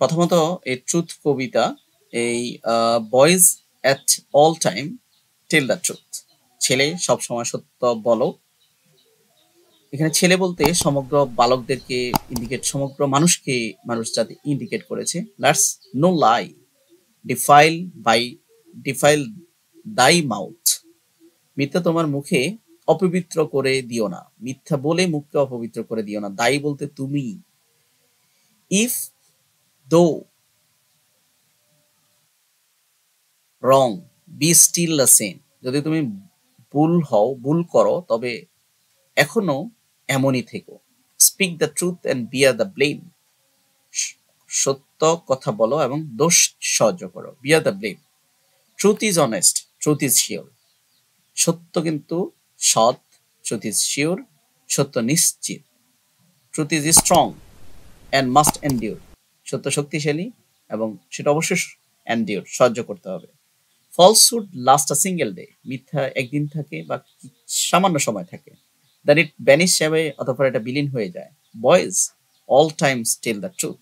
প্রথমত এই ট্রুথ কবিতা এই boys at all time tell the truth, ছেলে সবসময় সত্য বলো। এখানে ছেলে বলতে সমগ্র বালকদেরকে ইন্ডিকেট, সমগ্র মানুষকে, মানুষ জাতি ইন্ডিকেট করেছে। Let's no lie defile by ডিফাইল দাই মাউথ, মিথ্যা তোমার মুখে অপবিত্র করে দিও না, মিথ্যা বলে মুখকে অপবিত্র করে দিও না। দায়ী বলতে তুমি। ইফ দো রং বি স্টিল দ্য সেম, যদি তুমি ভুল হও, ভুল করো, তবে এখনো এমনই থেকো। Speak the truth and bear the blame, সত্য কথা বলো এবং দোষ সহ্য করো। Bear the blame. Truth is honest, truth is sure, সত্য কিন্তু সৎ, ট্রুথ ইজ শিওর, সত্য নিশ্চিত। Truth is strong and must endure, সত্য শক্তিশালী এবং সেটা অবশ্যই এন্ডিওর, সহ্য করতে হবে। Falsehood last a single day, মিথ্যা একদিন থাকে বা সামান্য সময় থাকে। দেন ইট ভ্যানিশ অ্যাওয়ে, অতঃপর এটা বিলীন হয়ে যায়। Boys all times tell the truth,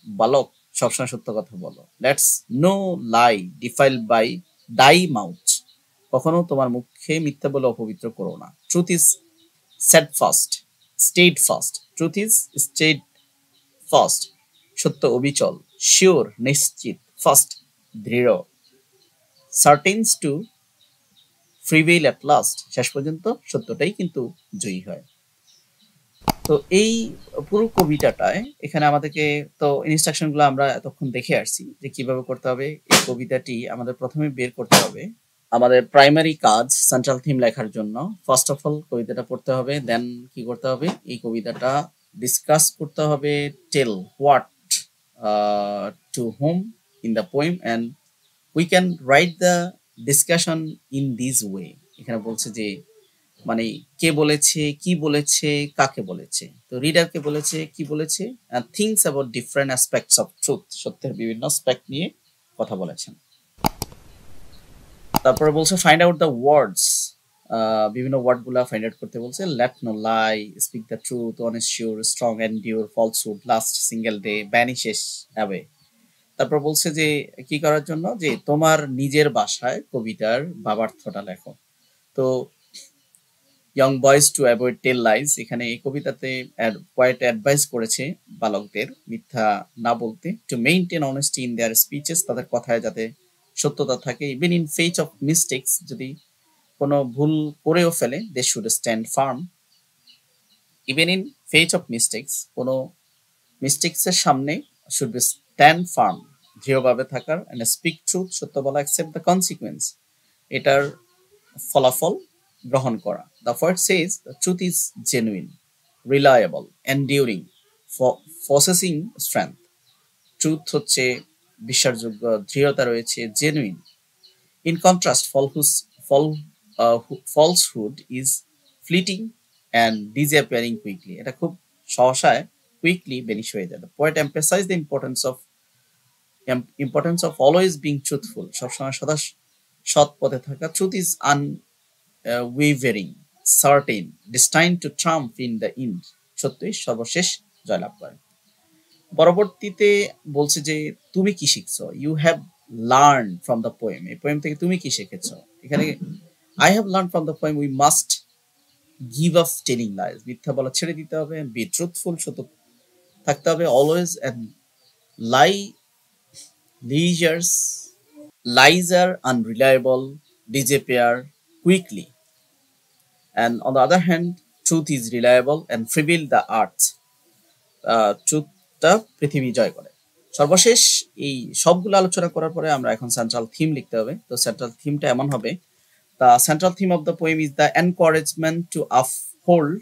বালক সবসময় সত্য কথা বলো। Let's no lie defile by thy mouth, কখনো তোমার মুখে মিথ্যা বলে অপবিত্র করো না। Truth is steadfast, steadfast, truth is steadfast, সত্য অবিচল। শিওর নিশ্চিত, ফাস্ট দৃঢ়। Certain's to prevail at last, শেষ পর্যন্ত সত্যটাই কিন্তু জয়ী হয়। তো এই পুরো কবিতাটায় এখানে আমাদেরকে তো ইনস্ট্রাকশন গুলো আমরা এতক্ষণ দেখে আসছি যে কিভাবে করতে হবে। এই কবিতাটি আমাদের প্রথমে বের করতে হবে আমাদের প্রাইমারি কাজ সেন্ট্রাল থিম লেখার জন্য। ফার্স্ট অফ অল কবিতাটা পড়তে হবে, দেন কি করতে হবে, এই কবিতাটা ডিসকাস করতে হবে। Tell what to home in the poem and we can write the discussion in this way. এখানে বলছে যে মানে কে বলেছে, কি বলেছে, কাকে বলেছে, তো রিডারকে বলেছে, কি বলেছে, things about different aspects of truth, সত্যের বিভিন্ন অ্যাসপেক্ট নিয়ে কথা বলেছেন। তারপরে বলছে ফাইন্ড আউট দ্য ওয়ার্ডস, বিভিন্ন ওয়ার্ড গুলা ফাইন্ড আউট করতে বলছে। Let no lie, speak the truth, honest, sure, strong, endure, falsehood, last single day, vanishes away. তারপর বলছে যে কি করার জন্য, যে তোমার নিজের ভাষায় কবিতার ভাবার্থটা লেখো। তো young boys to avoid tell lies, এখানে এই কবিতাতে পোয়েট অ্যাডভাইস করেছে বালকদের মিথ্যা না বলতে। To maintain honesty in their speeches, তাদের কথায় যাতে সত্যতা থাকে। Even in face of mistakes, যদি কোনো ভুল করেও ফেলে, they should stand firm. Even in face of mistakes, কোনো মিস্টেক্সের সামনে শুড বি স্ট্যান্ড ফার্ম, দৃঢ়ভাবে থাকার। অ্যান্ড স্পিক ট্রুথ, সত্য বলা। অ্যাকসেপ্ট দ্য কনসিকুয়েন্স, এটার ফলাফল গ্রহণ করা। The poet says the truth is genuine, reliable, enduring, possessing strength. Truth হচ্ছে বিশ্বাসযোগ্য, দৃঢ়তা রয়েছে, genuine. In contrast falsehood is fleeting and disappearing quickly, এটা খুব সহসায় কুইকলি ভ্যানিশ হয়ে যায়। The poet emphasise the importance of always being truthful, সবসময় সৎ পথে থাকা। Truth is unwavering, certain, destined to triumph in the end, সত্যই সর্বশেষ জয়লাভ করে। পরবর্তীতে বলছে যে তুমি কি শিখছো, you have learn from the poem, এই পোয়েম থেকে তুমি কি শিখেছো। এখানে I have learn from the poem we must give up telling lies, মিথ্যা বলা ছেড়ে দিতে হবে। বি ট্রুথফুল, সত্য থাকতে হবে। Always and lie liars, lies are unreliable, disappear quickly. And on the other hand, truth is reliable and prevail the earth. ট্রুথটা পৃথিবী জয় করে। সর্বশেষ এই সবগুলো আলোচনা করার পরে আমরা এখন সেন্ট্রাল থিম লিখতে হবে। তো সেন্ট্রাল থিমটা এমন হবে, the central theme of the poem is the encouragement two uphold